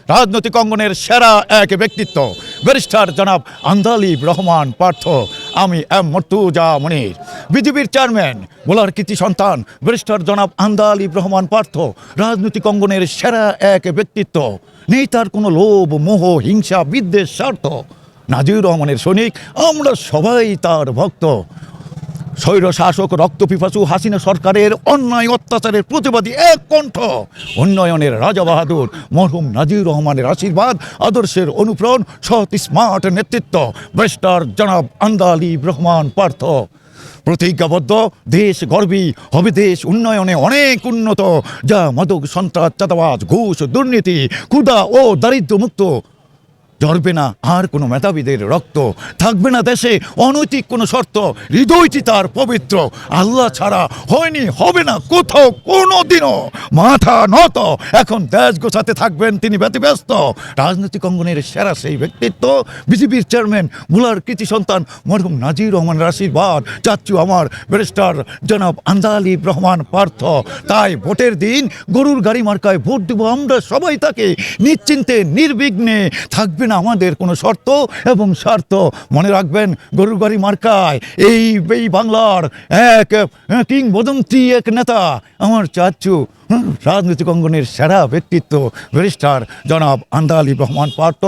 রাজনৈতিক অঙ্গনের সেরা এক ব্যক্তিত্ব ব্যারিস্টার জনাব আন্দালিব রহমান পার্থ। আমি এম মর্তুজা মনির, বিজেপির চেয়ারম্যান, বোলার কৃতি সন্তান ব্যারিস্টার জনাব আন্দালিব রহমান পার্থ রাজনৈতিক অঙ্গনের সেরা এক ব্যক্তিত্ব। নেই তার কোনো লোভ, মোহ, হিংসা, বিদ্বেষ, স্বার্থ। নাজির রহমানের সৈনিক, আমরা সবাই তার ভক্ত। স্বৈর শাসক রক্তপিপাসু হাসিনা সরকারের অন্যায় অত্যাচারের প্রতিবাদী এক কণ্ঠ, উন্নয়নের রাজা বাহাদুর মরহুম নাজির রহমানের আশীর্বাদ, আদর্শের অনুপ্রণ, সৎ স্মার্ট নেতৃত্ব ব্যারিস্টার জনাব আন্দালিব রহমান পার্থ। প্রতিজ্ঞাবদ্ধ, দেশ গর্বী হবে, দেশ উন্নয়নে অনেক উন্নত, যা মাদক, সন্ত্রাস, চাঁদাবাজ, ঘুষ, দুর্নীতি, ক্ষুধা ও দারিদ্র্য মুক্ত। ঝরবে না আর কোনো মেধাবীদের রক্ত, থাকবে না দেশে অনৈতিক কোনো শর্ত। হৃদয়টি তার পবিত্র, আল্লাহ ছাড়া হয়নি, হবে না কোথাও কোনো দিনও। মাথা নত, এখন দেশ গোছাতে থাকবেন তিনি ব্যতিব্যস্ত। রাজনৈতিক অঙ্গনের সেরা সেই ব্যক্তিত্ব, বিজেপির চেয়ারম্যান, বোলার কৃতি সন্তান মরহুম নাজির রহমানের আশীর্বাদ চাচ্ছু আমার ব্যারিস্টার জনাব আন্দালিব রহমান পার্থ। তাই ভোটের দিন গরুর গাড়ি মার্কায় ভোট দেব আমরা সবাই তাকে, নিশ্চিন্তে নির্বিঘ্নে, থাকবে না আমাদের কোনো শর্ত এবং স্বার্থ। মনে রাখবেন, গরুর গাড়ি মার্কায় এই বাংলার এক কিংবদন্তি এক নেতা আমার চাচ্ছু, রাজনৈতিক অঙ্গনের সেরা ব্যক্তিত্ব ব্যারিস্টার জনাব আন্দালিব রহমান পার্থ।